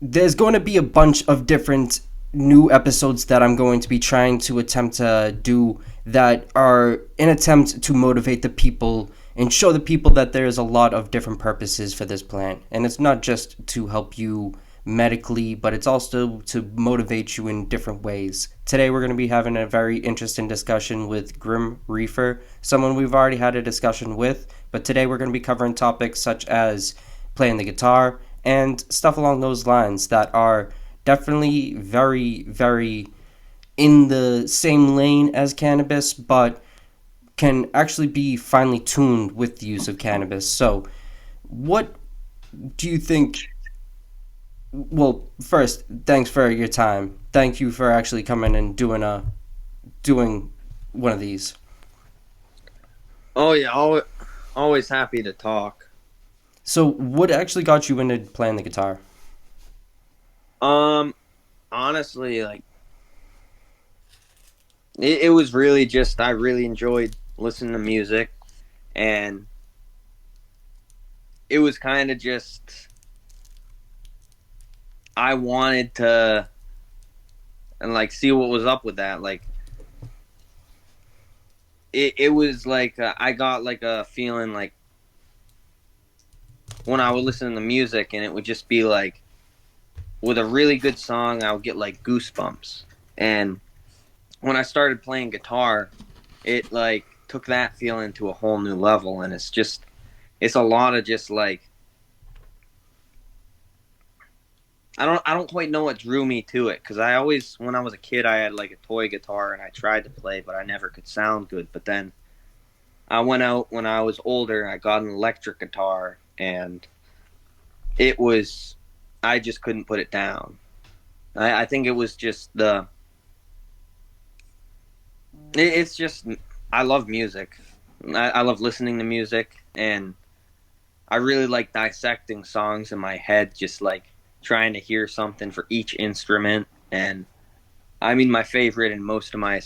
there's going to be a bunch of different new episodes that I'm going to be trying to attempt to do that are an attempt to motivate the people and show the people that there's a lot of different purposes for this plant. And it's not just to help you medically, but it's also to motivate you in different ways. Today we're going to be having a very interesting discussion with Grim Reefer, someone we've already had a discussion with, but today we're going to be covering topics such as playing the guitar and stuff along those lines that are definitely very, very in the same lane as cannabis, but can actually be finely tuned with the use of cannabis. So, what do you think? Well, first, thanks for your time. Thank you for actually coming and doing one of these. Oh yeah, always happy to talk. So, what actually got you into playing the guitar? Um, Honestly, like it was really just I really enjoyed listening to music, and it was kind of just I wanted to and like see what was up with that. Like it was like I got like a feeling like when I would listen to music, and it would just be like with a really good song, I would get like goosebumps, and when I started playing guitar, it like took that feeling to a whole new level, and it's a lot of just like I don't quite know what drew me to it, because I always, when I was a kid, I had like a toy guitar and I tried to play, but I never could sound good. But then I went out when I was older and I got an electric guitar, and it was I just couldn't put it down. I think it was just it's just I love music. I love listening to music, and I really like dissecting songs in my head, just like trying to hear something for each instrument. And I mean, my favorite and most of my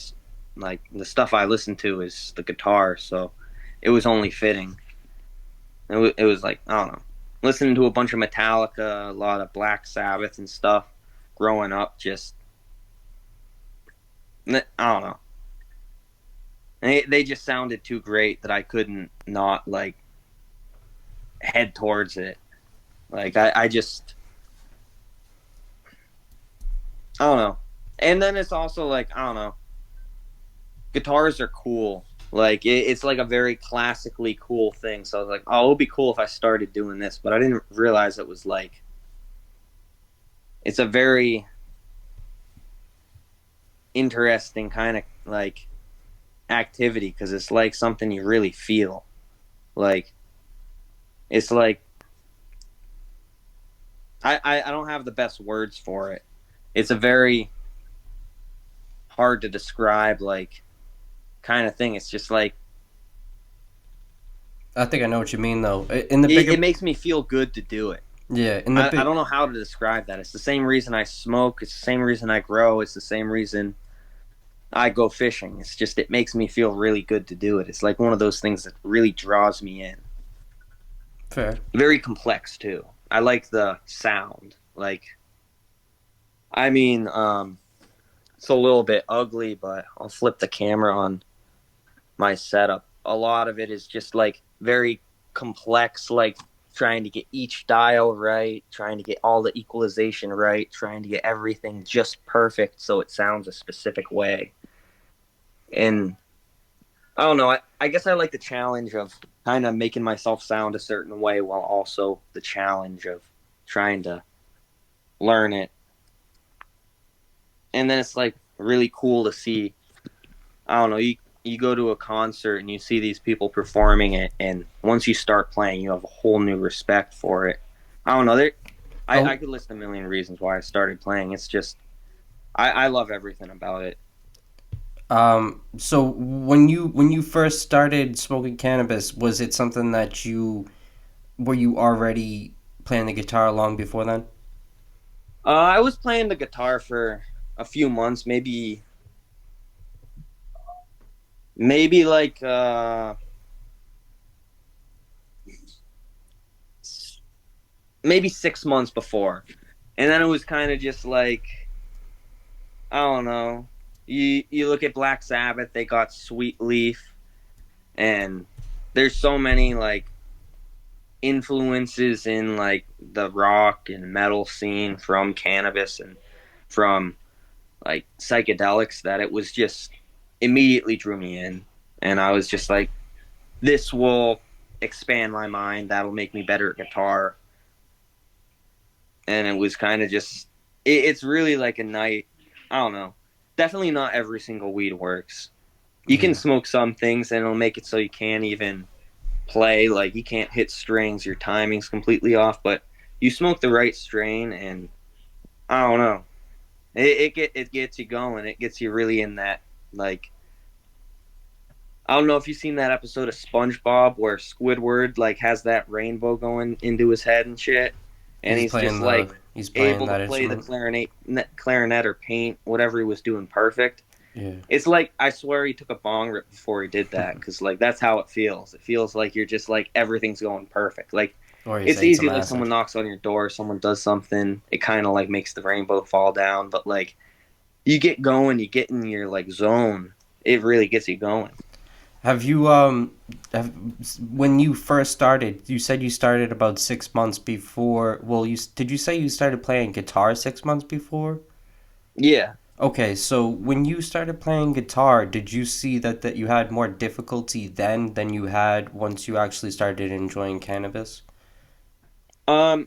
like the stuff I listen to is the guitar, so it was only fitting. It was like I don't know, listening to a bunch of Metallica, a lot of Black Sabbath and stuff. Growing up, just I don't know, they just sounded too great that I couldn't not like head towards it. Like I just I don't know. And then it's also like I don't know. Guitars are cool. Like it's like a very classically cool thing. So I was like, oh, it would be cool if I started doing this, but I didn't realize it was like it's a very interesting kind of like activity, because it's like something you really feel. Like it's like I don't have the best words for it. It's a very hard to describe like kind of thing. It's just like I think I know what you mean, though. In the it bigger, makes me feel good to do it. yeah, in the I big, don't know how to describe that. It's the same reason I smoke. It's the same reason I grow. It's the same reason I go fishing. It's just it makes me feel really good to do it. It's like one of those things that really draws me in. fair. Very complex too. I like the sound. Like I mean, it's a little bit ugly, but I'll flip the camera on my setup. A lot of it is just like very complex, like trying to get each dial right, trying to get all the equalization right, trying to get everything just perfect so it sounds a specific way. And I don't know, I guess I like the challenge of kind of making myself sound a certain way, while also the challenge of trying to learn it. And then it's like really cool to see, I don't know, you go to a concert and you see these people performing it, and once you start playing, you have a whole new respect for it. I don't know, I Oh, could list a million reasons why I started playing. It's just I love everything about it. so when you first started smoking cannabis, was it something that you were you already playing the guitar long before then? I was playing the guitar for a few months, maybe like maybe 6 months before. And then it was kind of just like, I don't know. You look at Black Sabbath, they got Sweet Leaf, and there's so many like influences in like the rock and metal scene from Cannabis and from like psychedelics that it was just immediately drew me in. And I was just like, this will expand my mind. That'll make me better at guitar. And it was kind of just, it's really like a night. I don't know. Definitely not every single weed works. You can Yeah. smoke some things and it'll make it so you can't even play. Like you can't hit strings, your timing's completely off. But you smoke the right strain, and I don't know. It gets you going. It gets you really in that like. I don't know if you've seen that episode of SpongeBob where Squidward like has that rainbow going into his head and shit, and he's just like He's playing able to that play the instrument. clarinet or paint whatever he was doing perfect. Yeah. It's like I swear he took a bong rip before he did that, because like that's how it feels. It feels like you're just like everything's going perfect. Like Or he's it's ate some easy, like acid. someone knocks on your door, someone does something, it kind of like makes the rainbow fall down. But like you get going, you get in your like zone, it really gets you going. Have you have, when you first started, you said you started about 6 months before. Well, did you say you started playing guitar 6 months before? Yeah. Okay, so when you started playing guitar, did you see that you had more difficulty then than you had once you actually started enjoying cannabis? Um,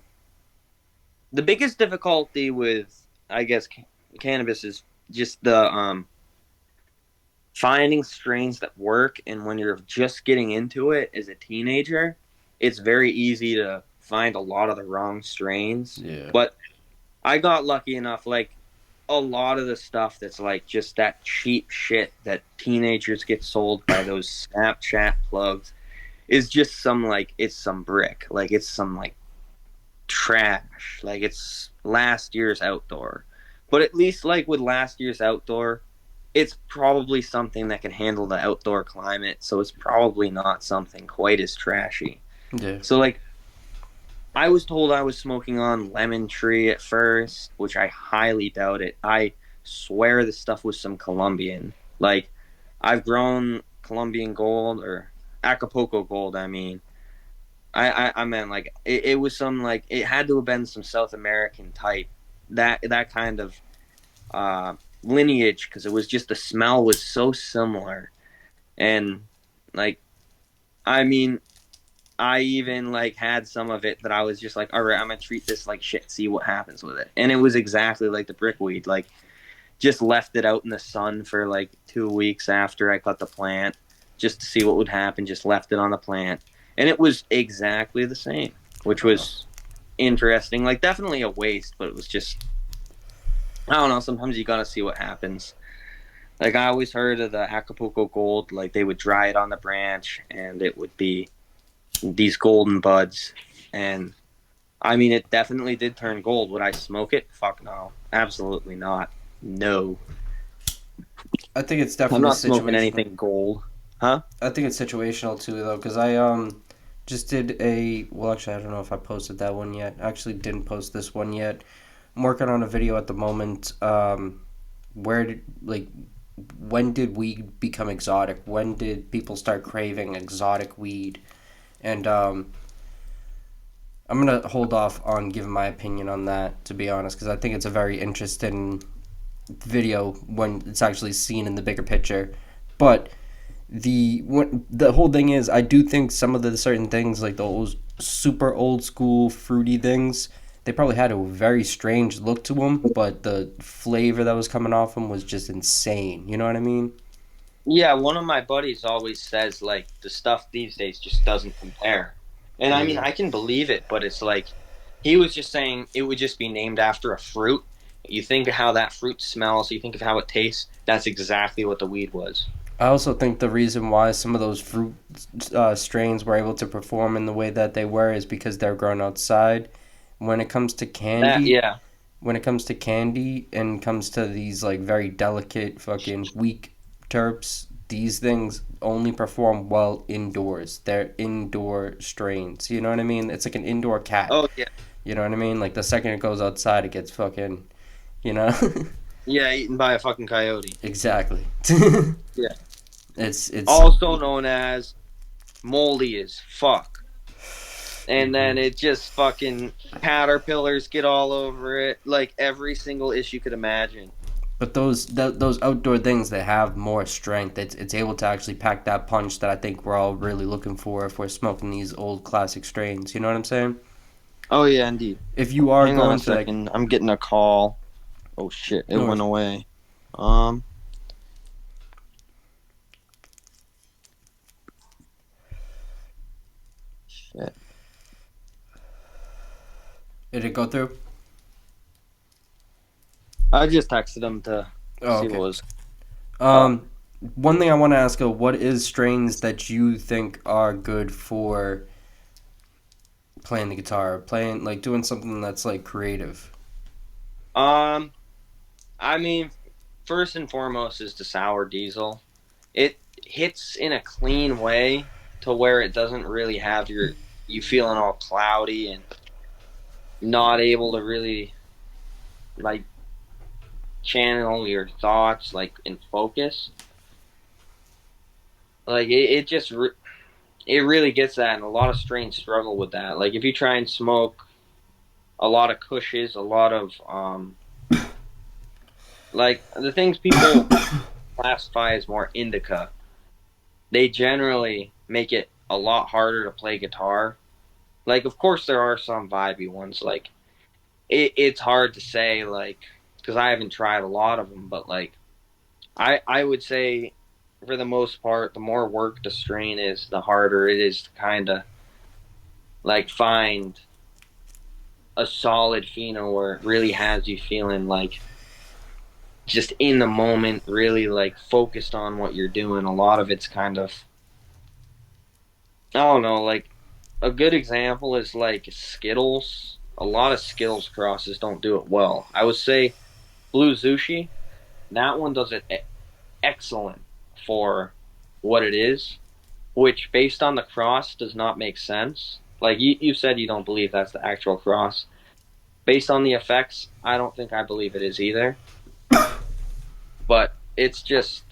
the biggest difficulty with, I guess, cannabis is just the finding strains that work. And when you're just getting into it as a teenager, it's very easy to find a lot of the wrong strains. Yeah. But I got lucky enough, like a lot of the stuff that's like just that cheap shit that teenagers get sold by those Snapchat plugs is just some like it's some brick, like it's some like trash. Like it's last year's outdoor. But at least like with last year's outdoor, it's probably something that can handle the outdoor climate, so it's probably not something quite as trashy. Yeah. So like I was told I was smoking on lemon tree at first, which I highly doubt it. I swear this stuff was some Colombian. Like I've grown Colombian gold or Acapulco gold, I mean. I meant like it was some like it had to have been some South American type, that kind of lineage, because it was just the smell was so similar. And like I mean, I even like had some of it that I was just like, all right, I'm gonna treat this like shit, see what happens with it. And it was exactly like the brickweed. Like just left it out in the sun for like 2 weeks after I cut the plant, just to see what would happen. Just left it on the plant, and it was exactly the same, which Oh. was interesting. Like definitely a waste, but it was just, I don't know. Sometimes you gotta see what happens. Like I always heard of the Acapulco Gold. Like they would dry it on the branch, and it would be these golden buds. And I mean, it definitely did turn gold. Would I smoke it? Fuck no, absolutely not. No, I think it's I'm definitely not smoking situational. anything gold. Huh? I think it's situational too, though, because I just did a well. Actually, I don't know if I posted that one yet. I actually didn't post this one yet. I'm working on a video at the moment. Where did like when did weed become exotic? When did people start craving exotic weed? And I'm gonna hold off on giving my opinion on that, to be honest, because I think it's a very interesting video when it's actually seen in the bigger picture. But the whole thing is, I do think some of the certain things, like those super old school fruity things, they probably had a very strange look to them, but the flavor that was coming off them was just insane. You know what I mean? Yeah, one of my buddies always says like the stuff these days just doesn't compare. And I mean, Yeah. I can believe it, but it's like he was just saying it would just be named after a fruit. You think of how that fruit smells, you think of how it tastes. That's exactly what the weed was. I also think the reason why some of those fruit strains were able to perform in the way that they were is because they're grown outside. When it comes to That candy, yeah. when it comes to candy and comes to these like very delicate fucking weak terps, these things only perform well indoors. They're indoor strains. You know what I mean? It's like an indoor cat. Oh yeah. You know what I mean? Like the second it goes outside, it gets fucking, you know. Yeah, eaten by a fucking coyote. Exactly. Yeah. It's Also known as moldy as fuck. And then it just fucking caterpillars get all over it, like every single issue you could imagine. But those outdoor things, they have more strength. It's able to actually pack that punch that I think we're all really looking for if we're smoking these old classic strains. You know what I'm saying? Oh yeah, indeed. If you are Hang on a going to like, second. I'm getting a call. Oh shit, it no went worries. away. Um shit. Did it go through? I just texted him to Oh, see what okay. was up. Um, One thing I want to ask you, what is strains that you think are good for playing the guitar, playing like doing something that's like creative? Um I mean, first and foremost is the sour diesel. It hits in a clean way to where it doesn't really have you feeling all cloudy and not able to really like channel your thoughts like in focus. Like it really gets that, and a lot of strains struggle with that. Like if you try and smoke a lot of cushes, a lot of like the things people classify as more indica, they generally make it a lot harder to play guitar. Like of course there are some vibey ones. Like it's hard to say like because I haven't tried a lot of them, but like I would say for the most part, the more work the strain is, the harder it is to kind of like find a solid pheno where it really has you feeling like just in the moment, really like focused on what you're doing. A lot of it's kind of I don't know, like a good example is like Skittles. A lot of Skittles crosses don't do it well. I would say Blue Zushi, that one does it excellent for what it is, which based on the cross does not make sense. Like you said, you don't believe that's the actual cross. Based on the effects, I don't think I believe it is either. But it's just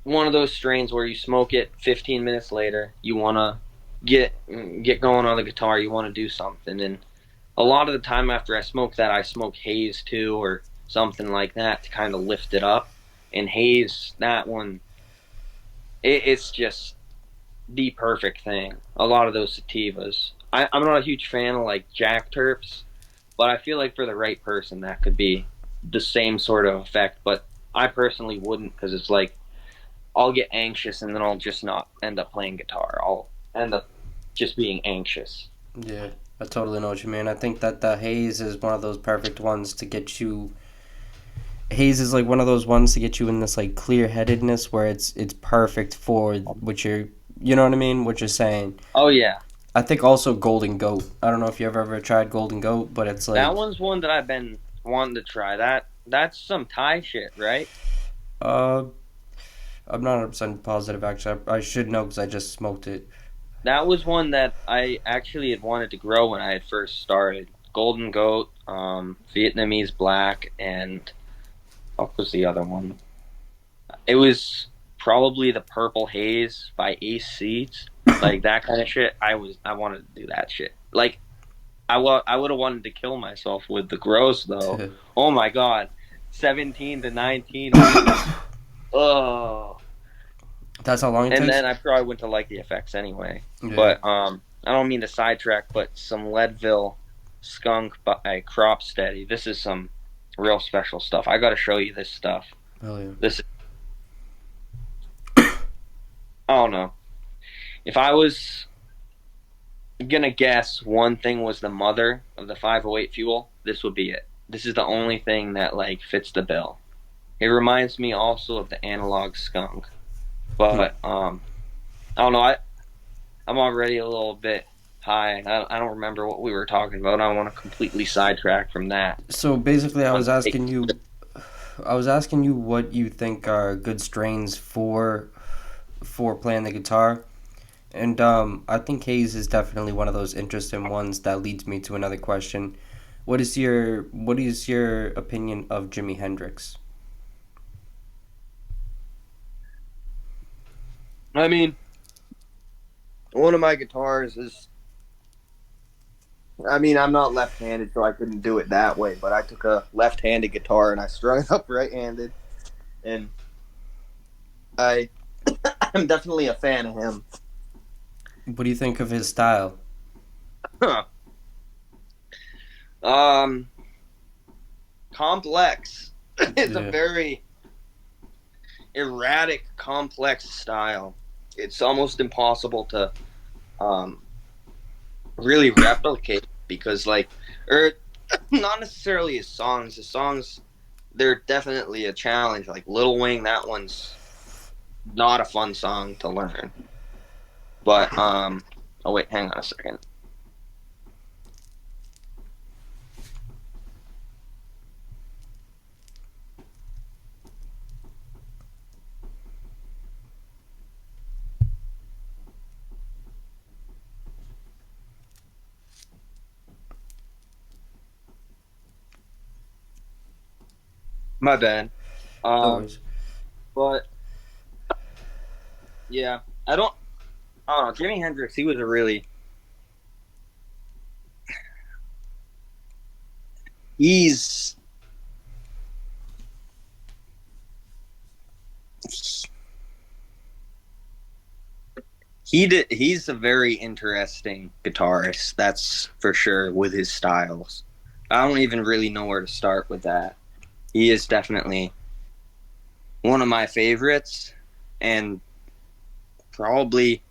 one of those strains where you smoke it 15 minutes later, you want to get going on the guitar, you want to do something. And a lot of the time after I smoke that, I smoke haze too or something like that to kind of lift it up. And haze, that one, it's just the perfect thing. A lot of those sativas. I'm not a huge fan of like Jack Terps, but I feel like for the right person, that could be the same sort of effect. But I personally wouldn't because it's like I'll get anxious and then I'll just not end up playing guitar. I'll end up just being anxious. Yeah, I totally know what you mean. I think that the haze is one of those perfect ones to get you. Haze is like one of those ones to get you in this like clear headedness where it's perfect for what you're. You know what I mean? What you're saying. Oh yeah, I think also Golden Goat. I don't know if you've ever tried Golden Goat, but it's that like, one's one that I've been wanting to try. That's some Thai shit, right? uh, I'm not 100% positive actually. I should know because I just smoked it. That was one that I actually had wanted to grow when I had first started. Golden Goat, Vietnamese Black, and what was the other one? It was probably the Purple Haze by Ace Seeds, like that kind of shit. I wanted to do that shit. Like I would have wanted to kill myself with the gross though. Oh my god, 17 to 19. Oh, That's how long it and takes? then I probably went to like the effects anyway. Yeah. But I don't mean to sidetrack, but some Leadville Skunk by Crop Steady. This is some real special stuff. I got to show you this stuff. Hell yeah. This I don't know. If I was gonna guess one thing was the mother of the 508 fuel, this would be it. This is the only thing that like fits the bill. It reminds me also of the analog skunk, Hmm. but I don't know. I'm already a little bit high. I don't remember what we were talking about. I don't want to completely sidetrack from that. So basically, I want to take I was asking you what you think are good strains for playing the guitar, And I think Hayes is definitely one of those interesting ones that leads me to another question. What is your opinion of Jimi Hendrix? I mean, one of my guitars is. I mean, I'm not left-handed, so I couldn't do it that way. But I took a left-handed guitar and I strung it up right-handed, and I I'm definitely a fan of him. What do you think of his style? Huh. Um, Complex. It's a Yeah. very erratic, complex style. It's almost impossible to um, really replicate because, like, or not necessarily his songs. His songs, they're definitely a challenge. Like Little Wing, that one's not a fun song to learn. But oh wait, hang on a second. My bad. No Um, worries. but yeah, I don't. I don't know. Jimi Hendrix, he was a really. He's he's a very interesting guitarist, that's for sure, with his styles. I don't even really know where to start with that. He is definitely one of my favorites and probably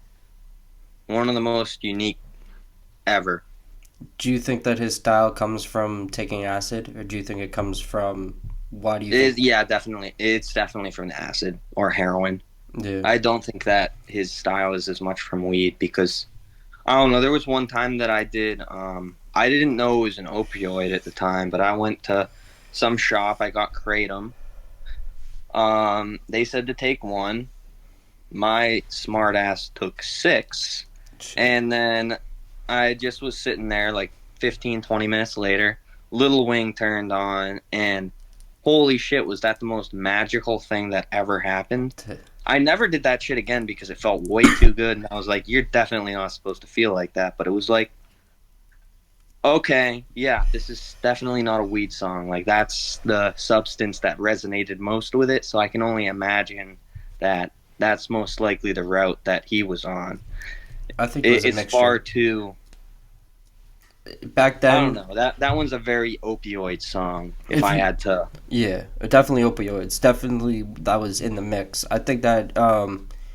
one of the most unique ever. Do you think that his style comes from taking acid, or do you think it comes from why do you think? Yeah, definitely. It's definitely from the acid or heroin. Yeah. I don't think that his style is as much from weed because I don't know. There was one time that I did. I didn't know it was an opioid at the time, but I went to some shop. I got kratom. They said to take one. My smart ass took six, Shit. and then I just was sitting there like 15, 20 minutes later. Little Wing turned on, and holy shit, was that the most magical thing that ever happened? I never did that shit again because it felt way too good, and I was like, "You're definitely not supposed to feel like that." But it was like, okay, yeah, this is definitely not a weed song. Like that's the substance that resonated most with it. So I can only imagine that that's most likely the route that he was on. I think it was a It's far mixture. too. Back I don't then, know. That one's a very opioid song. If if I you had to, yeah, definitely opioids. Definitely that was in the mix. I think that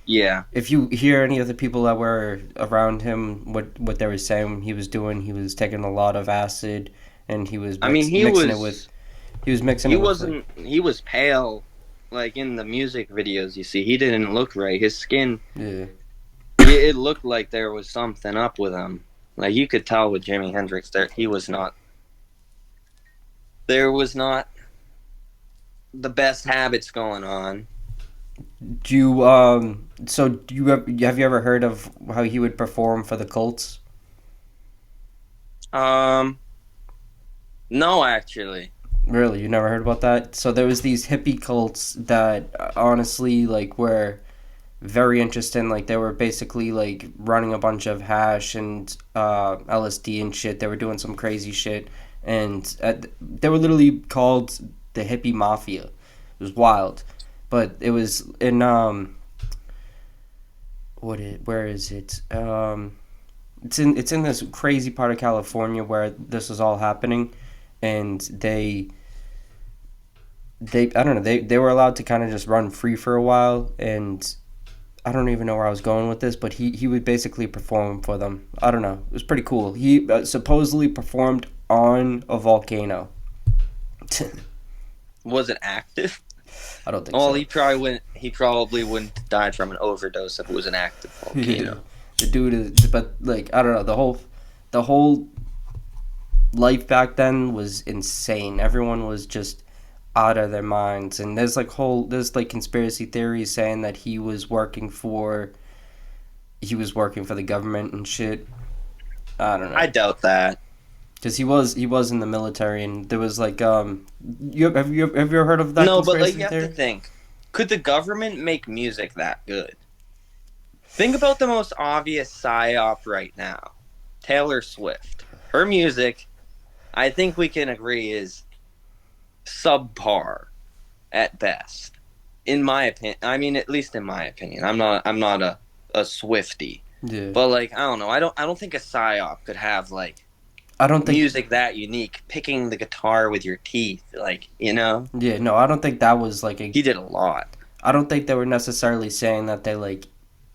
yeah. if you hear any of the people that were around him, what they were saying he was doing, he was taking a lot of acid, and he was I mean, mixing he it with like wasn't he was pale, like in the music videos. You see, he didn't look right. His skin, yeah. it looked like there was something up with him. Like you could tell with Jimi Hendrix, there was not the best habits going on. Do you so have you ever heard of how he would perform for the Colts? Um, no, actually, Really, you never heard about that? So there was these hippie cults that honestly like were very interesting. Like they were basically like running a bunch of hash and LSD and shit. They were doing some crazy shit, and they were literally called the hippie mafia. It was wild, but it was in where is it? It's in this crazy part of California where this was all happening, and they I don't know they were allowed to kind of just run free for a while, and I don't even know where I was going with this, but he would basically perform for them. I don't know. It was pretty cool. He supposedly performed on a volcano. was it active? I don't think Well, so. He probably wouldn't have died from an overdose if it was an active The volcano. dude is, but like I don't know. The whole life back then was insane. Everyone was just out of their minds, and there's like conspiracy theories saying that he was working for he was working for the government and shit. I don't I know. doubt that. Because he was in the military, and there was like have you ever heard of that No, but like conspiracy you have to theory? think. Could the government make music that good? Think about the most obvious psyop right now. Taylor Swift. Her music, I think we can agree, is subpar at best. In my opinion, I mean, at least in my opinion, I'm not a Swifty, Yeah. but like I don't know, I don't think a psyop could have like I don't think. music that unique. Picking the guitar with your teeth, like Yeah, no, I don't think that was like a. he did a lot. I don't think they were necessarily saying that they like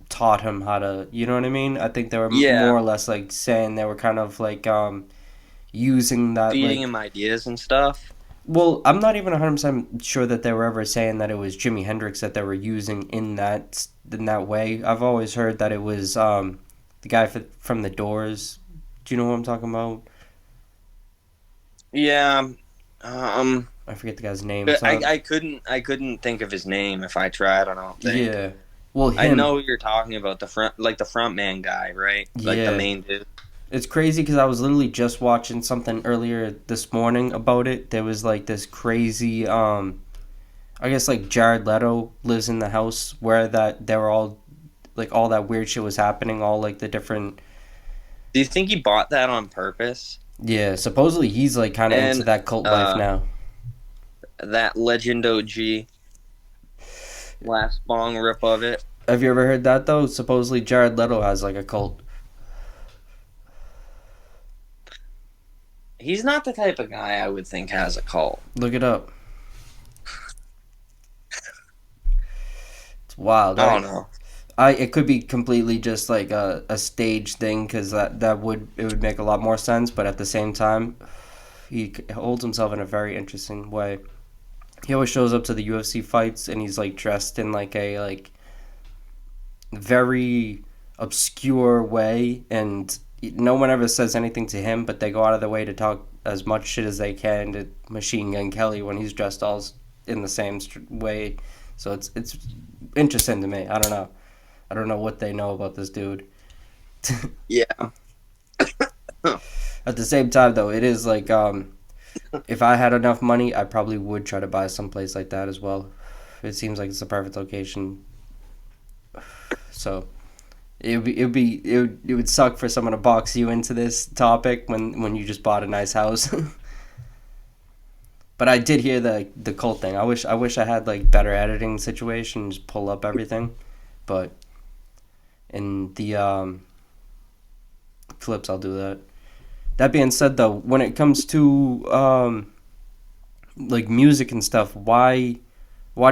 taught him how to. You know what I mean? I think they were more Yeah, or less like saying they were kind of like using that feeding like. him ideas and stuff. Well, I'm not even 100% sure that they were ever saying that it was Jimi Hendrix that they were using in that way. I've always heard that it was the guy from the Doors. Do you know what I'm talking about? Yeah, um, I forget the guy's name. but I, So I couldn't think of his name if I tried. I don't think. yeah, well I him. know who you're talking about, the front man guy, right? Like the Yeah, main dude. it's crazy because I was literally just watching something earlier this morning about it. There was like this crazy. I guess like Jared Leto lives in the house where that they were all like all that weird shit was happening. All like the different. Do you think he bought that on purpose? Yeah, supposedly he's like kind of into And that cult life uh, now. that Legend OG last bong rip of it. Have you ever heard that though? Supposedly Jared Leto has like a cult. He's not the type of guy I would think has a cult. Look it up. It's wild. I don't know. It could be completely just like a stage thing because it would make a lot more sense. But at the same time, he holds himself in a very interesting way. He always shows up to the UFC fights and he's like dressed in like a like very obscure way, and no one ever says anything to him, but they go out of their way to talk as much shit as they can to Machine Gun Kelly when he's dressed all in the same way. So it's interesting to me. I don't know. I don't know what they know about this dude. Yeah. At the same time, though, it is like if I had enough money, I probably would try to buy some place like that as well. It seems like it's the perfect location. So it would suck for someone to box you into this topic when you just bought a nice house. But I did hear the cult thing. I wish I had like better editing situation, just pull up everything. But in the clips, I'll do that. That being said, though, when it comes to like music and stuff, why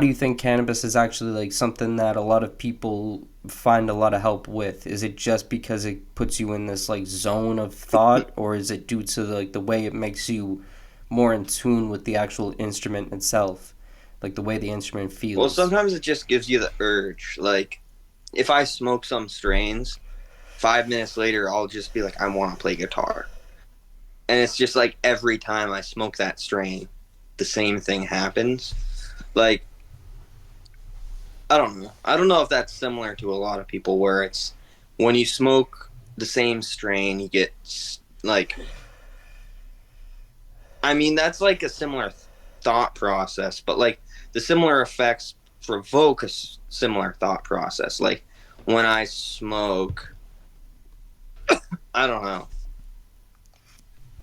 do you think cannabis is actually like something that a lot of people find a lot of help with? Is it just because it puts you in this like zone of thought, or is it due to like the way it makes you more in tune with the actual instrument itself, like the way the instrument Well, feels? sometimes it just gives you the urge. Like, if I smoke some strains, 5 minutes later, I'll just be like, I want to play guitar. And it's just like every time I smoke that strain, the same thing happens. Like, I don't know. I don't know if that's similar to a lot of people where it's when you smoke the same strain, you get like, I mean, that's like a similar thought process, but like the similar effects provoke a similar thought process. Like when I smoke, I don't know,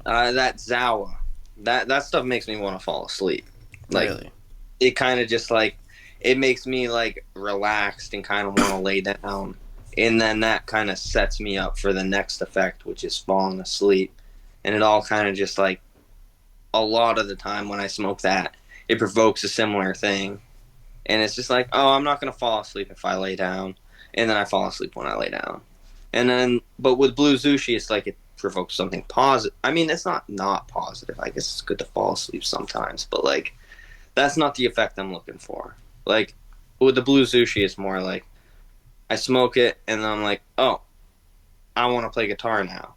that Zawa, that stuff makes me want to fall asleep. Like Really? it kind of just like it makes me like relaxed and kind of want to lay down, and then that kind of sets me up for the next effect, which is falling asleep. And it all kind of just like a lot of the time when I smoke that, it provokes a similar thing. And it's just like, oh, I'm not going to fall asleep if I lay down. And then I fall asleep when I lay down. And then, but with Blue Zushi, it's like it provokes something positive. I mean, it's not positive. I guess it's good to fall asleep sometimes. But like, that's not the effect I'm looking for. Like, with the Blue Zushi, it's more like I smoke it and then I'm like, oh, I want to play guitar now.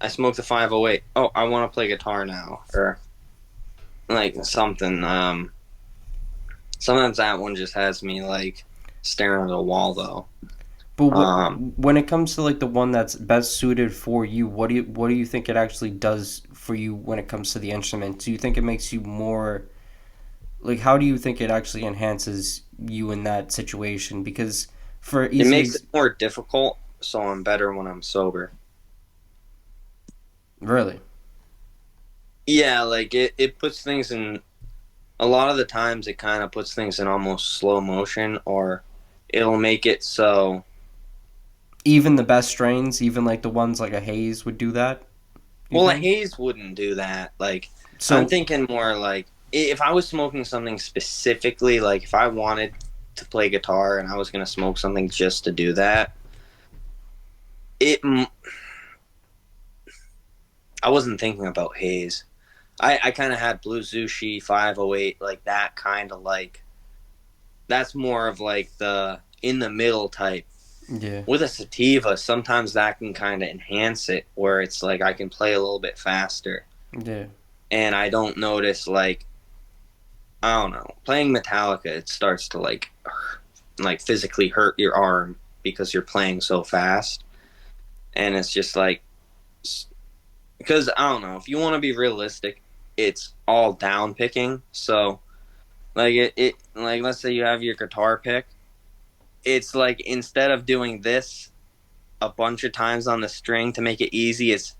I smoke the 508. Oh, I want to play guitar now. Or like something. Sometimes that one just has me like staring at a wall though. But Um, when it comes to like the one that's best suited for you, what do you think it actually does for you when it comes to the instrument? Do you think it makes you more like how do you think it actually enhances you in that situation? Because for it easy makes it more difficult, so I'm better when I'm sober. really. Yeah, like it puts things in a lot of the times it kind of puts things in almost slow motion, or it'll make it so. Even the best strains, even like the ones like a haze would do that, you Well, a think? haze wouldn't do that. Like, I'm So thinking more like if I was smoking something specifically, like if I wanted to play guitar and I was going to smoke something just to do that, it I wasn't thinking about haze. I kind of had Blue Zushi 508, like that kind of like, that's more of like the in the middle type. yeah, With a sativa, sometimes that can kind of enhance it where it's like I can play a little bit faster yeah, and I don't notice like I don't know, playing Metallica it starts to like physically hurt your arm because you're playing so fast and it's just like because I don't know, if you want to be realistic, it's all down picking. So like it like let's say you have your guitar pick, it's like instead of doing this a bunch of times on the string to make it easy, it's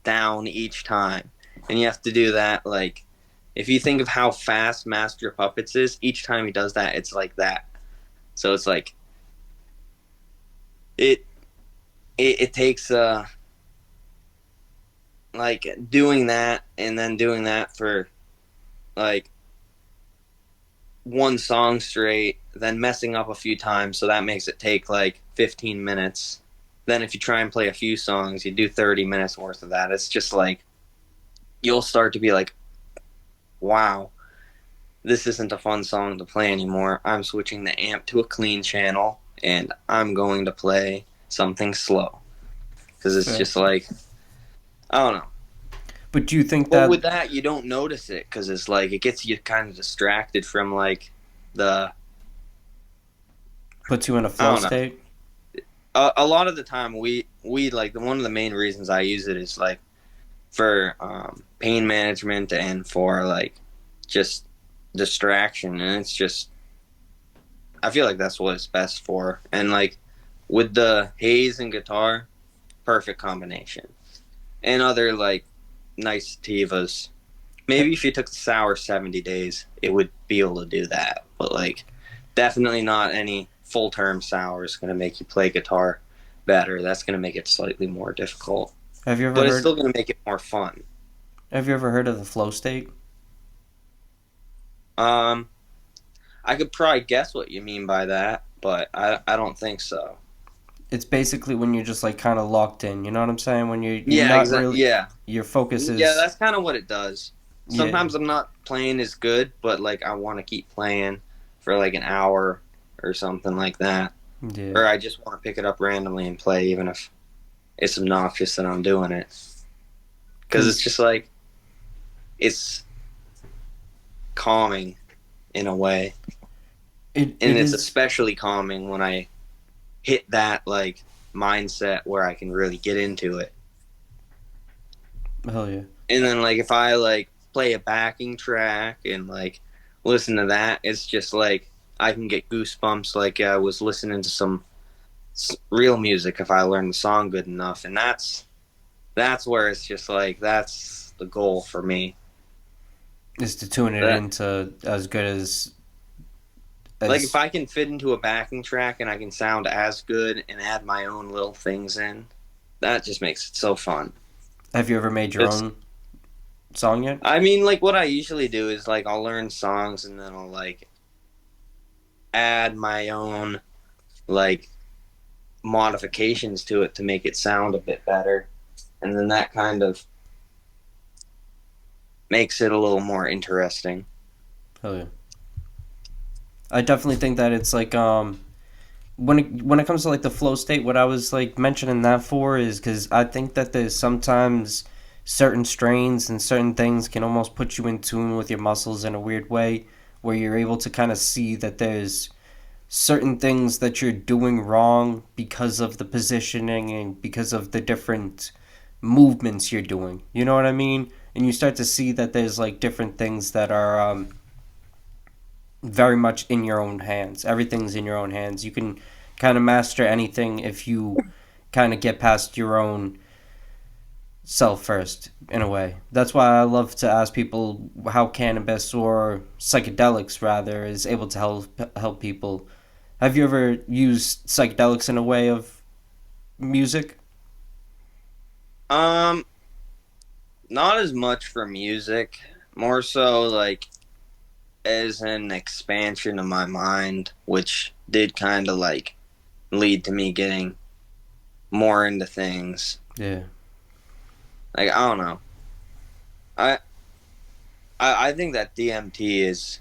down each time. And you have to do that like if you think of how fast Master Puppets is, each time he does that, it's like that. So it's like it it takes like doing that and then doing that for like one song straight, then messing up a few times, so that makes it take like 15 minutes. Then if you try and play a few songs, you do 30 minutes worth of that. It's just like you'll start to be like, wow, this isn't a fun song to play anymore. I'm switching the amp to a clean channel and I'm going to play something slow because it's fair. just like I don't know. But do you think But that with that, you don't notice it because it's like it gets you kind of distracted from like the puts you in a I flow don't know. state? A lot of the time, we like one of the main reasons I use it is like for pain management and for like just distraction, and it's just I feel like that's what it's best for. And like with the haze and guitar, perfect combination. And other like nice sativas. Maybe if you took the sour 70 days, it would be able to do that. But like definitely not any full term sour is going to make you play guitar better. That's going to make it slightly more difficult. Have you ever But it's heard still going to make it more fun. have you ever heard of the flow state? Um, I could probably guess what you mean by that, but I don't think so. It's basically when you're just like kind of locked in, you know what I'm saying? When you're Yeah, not exactly. really Yeah, your focus yeah, is that's kind of what it does. yeah, Sometimes I'm not playing as good, but like I want to keep playing for like an hour or something like that. yeah. Or I just want to pick it up randomly and play, even if it's obnoxious that I'm doing it. Because it's Cuz just like, it's calming in a way. And it it's is especially calming when I hit that like mindset where I can really get into it. hell yeah. And then like if I like play a backing track and like listen to that, it's just like I can get goosebumps like I was listening to some real music if I learn the song good enough. And that's where it's just like that's the goal for me. Is to tune it That into as good like if as I can fit into a backing track and I can sound as good and add my own little things in, that just makes it so fun. have you ever made your It's own song yet? I mean like what I usually do is like I'll learn songs and then I'll like add my own like modifications to it to make it sound a bit better. And then that kind of makes it a little more interesting. Hell yeah. I definitely think that it's like when it comes to like the flow state, what I was like mentioning that for is because I think that there's sometimes certain strains and certain things can almost put you in tune with your muscles in a weird way, where you're able to kind of see that there's certain things that you're doing wrong because of the positioning and because of the different movements you're doing. You know what I mean? And you start to see that there's like different things that are very much in your own hands. Everything's in your own hands. You can kind of master anything if you kind of get past your own self first, in a way. That's why I love to ask people how cannabis or psychedelics rather is able to help people. Have you ever used psychedelics in a way of music? Um, Not as much for music, more so like as an expansion of my mind, which did kind of like lead to me getting more into things. Yeah. Like I don't know. I I think that DMT is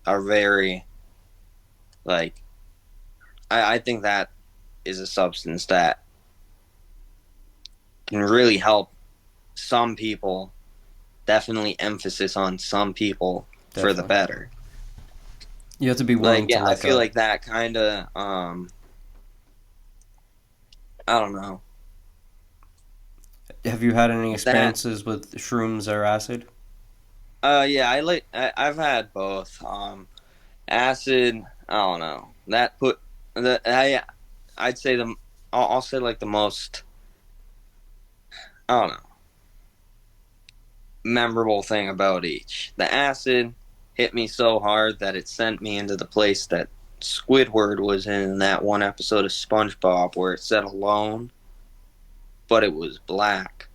a very like I think that is a substance that can really help some people. Definitely emphasis on some people for the Definitely. better. You have to be Like willing to yeah, I let feel go. like that kind of I don't know Have you had any that experiences with shrooms or acid? yeah, I've had both. Acid, I don't know. That put the I'd say I'll say like the most I don't know memorable thing about each. The acid hit me so hard that it sent me into the place that Squidward was in that one episode of SpongeBob where it said alone, but it was black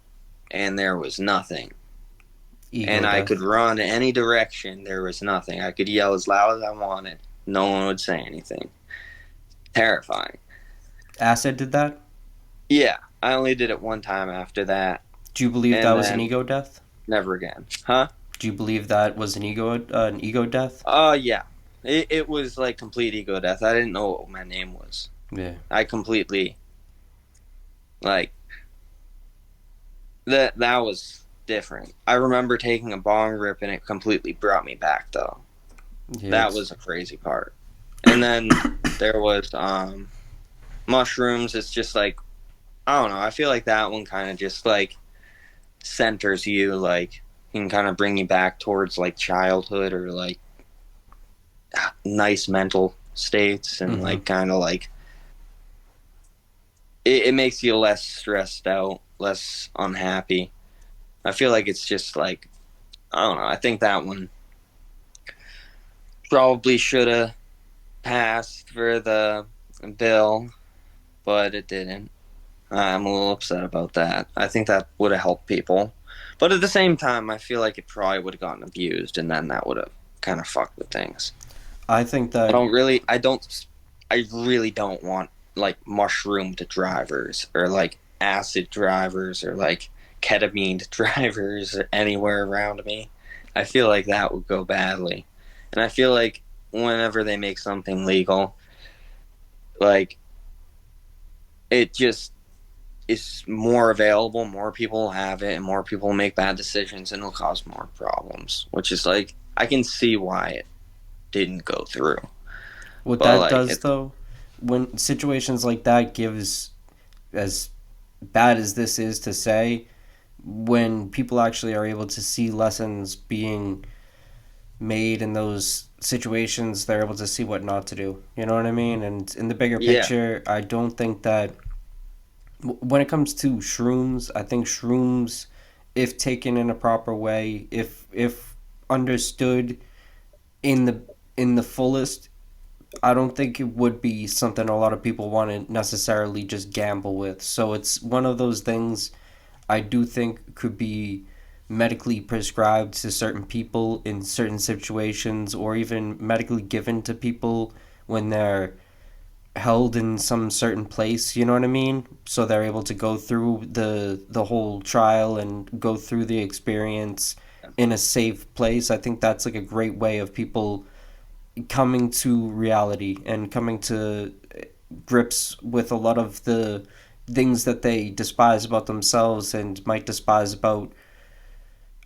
and there was nothing. And Ego I could death. run any direction. There was nothing. I could yell as loud as I wanted. No one would say anything. Terrifying. Acid did that? Yeah, I only did it one time after that, Do you believe that and was an then ego death? never again. Huh? Do you believe that was an ego death? Yeah. It was like complete ego death. I didn't know what my name was. Yeah. I completely like that was different. I remember taking a bong rip and it completely brought me back though. Yeah, That it's was a crazy part. And then there was mushrooms. It's just like I don't know. I feel like that one kind of just like centers you, like can kind of bring you back towards like childhood or like nice mental states and mm-hmm. like kind of like it makes you less stressed out, less unhappy. I feel like it's just like I don't know. I think that one probably should have passed for the bill, but it didn't. I'm a little upset about that. I think that would have helped people. But at the same time, I feel like it probably would have gotten abused, and then that would have kind of fucked with things. I think that I really don't want like mushroom to drivers or like acid drivers or like ketamine drivers or anywhere around me. I feel like that would go badly. And I feel like whenever they make something legal, like it just is more available, more people have it, and more people make bad decisions, and it'll cause more problems. Which is like I can see why it didn't go through, what but that like does it, though, when situations like that gives, as bad as this is to say, when people actually are able to see lessons being made in those situations, they're able to see what not to do. You know what I mean? And in the bigger yeah, picture, I don't think that when it comes to shrooms, I think shrooms, if taken in a proper way, if understood in the fullest, I don't think it would be something a lot of people want to necessarily just gamble with. So it's one of those things I do think could be medically prescribed to certain people in certain situations, or even medically given to people when they're held in some certain place, you know what I mean? So they're able to go through the whole trial and go through the experience in a safe place. I think that's like a great way of people coming to reality and coming to grips with a lot of the things that they despise about themselves and might despise about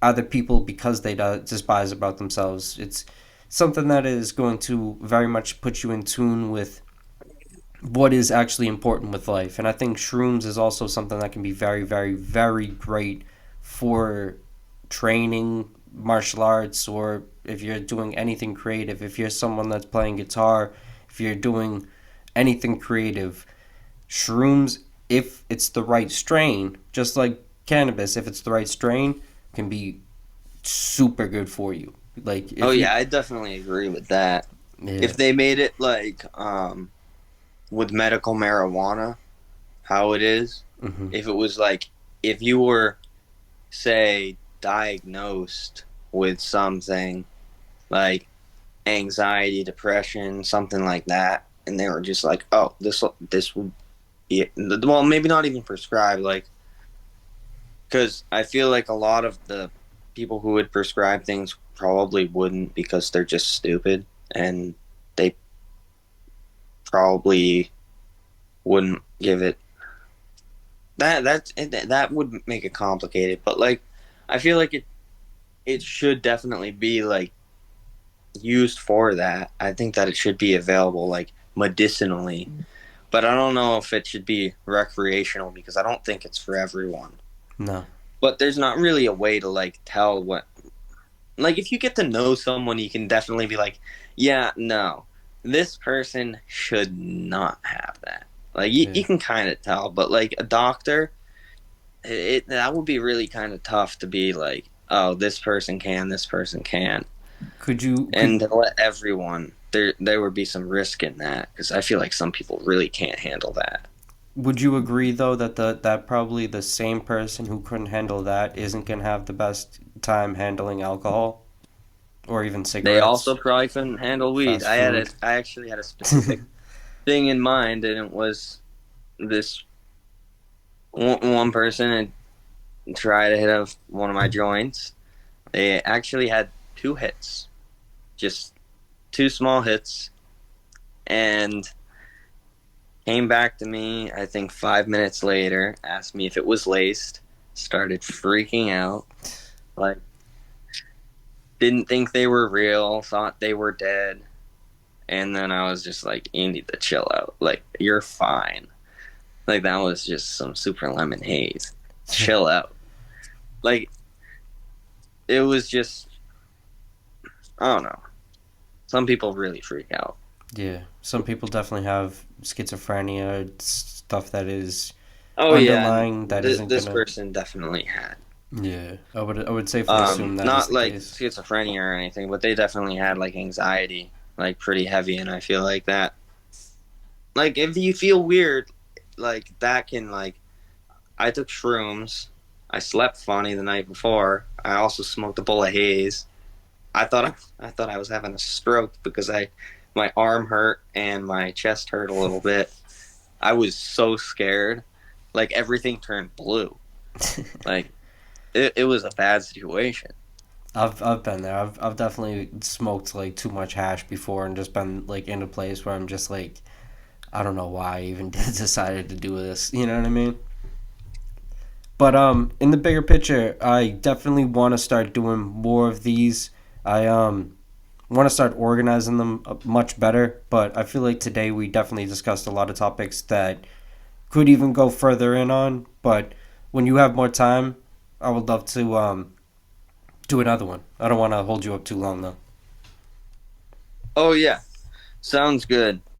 other people because they despise about themselves. It's something that is going to very much put you in tune with what is actually important with life. And I think shrooms is also something that can be very, very, very great for training martial arts, or if you're doing anything creative, if you're someone that's playing guitar, if you're doing anything creative, shrooms, if it's the right strain, just like cannabis, if it's the right strain, can be super good for you. Like Oh if yeah, you, I definitely agree with that. yeah, If they made it like with medical marijuana, how it is, hmm, if it was like if you were say diagnosed with something like anxiety, depression, something like that, and they were just like, "Oh, this will be well, maybe not even prescribed, like because I feel like a lot of the people who would prescribe things probably wouldn't because they're just stupid and they probably wouldn't give it that would make it complicated. But like, I feel like it should definitely be like used for that. I think that it should be available like medicinally, but I don't know if it should be recreational because I don't think it's for everyone. no, But there's not really a way to like tell what like if you get to know someone, you can definitely be like, yeah, no, this person should not have that. Like yeah. you can kind of tell, but like a doctor, that would be really kind of tough to be like, oh, this person can, this person can, Could you and could to let everyone there would be some risk in that because I feel like some people really can't handle that. Would you agree though that that probably the same person who couldn't handle that isn't gonna have the best time handling alcohol or even They also cigarettes, probably couldn't handle weed. fast food? I actually had a specific thing in mind, and it was this one person had tried to hit up one of my joints. They actually had two hits, just two small hits, and came back to me, I think 5 minutes later, asked me if it was laced, started freaking out, like, didn't think they were real, thought they were dead. And then I was just like, you need to chill out. Like, you're fine. Like, that was just some super lemon haze. Chill out. Like, it was just, I don't know. Some people really freak out. Yeah, some people definitely have schizophrenia, stuff that is Oh, yeah. And underlying that isn't this gonna. person definitely had. Yeah, I would safely assume that is Not the like case. schizophrenia or anything, but they definitely had like anxiety, like pretty heavy. And I feel like that, like, if you feel weird, like, that can, like, I took shrooms. I slept funny the night before. I also smoked a bowl of haze. I thought I was having a stroke because I my arm hurt and my chest hurt a little bit. I was so scared. Like everything turned blue. Like it was a bad situation. I've been there. I've definitely smoked like too much hash before and just been like in a place where I'm just like, I don't know why I even decided to do this. You know what I mean? But in the bigger picture, I definitely want to start doing more of these. I want to start organizing them much better. But I feel like today we definitely discussed a lot of topics that could even go further in on. But when you have more time, I would love to do another one. I don't want to hold you up too long though. Oh yeah, sounds good.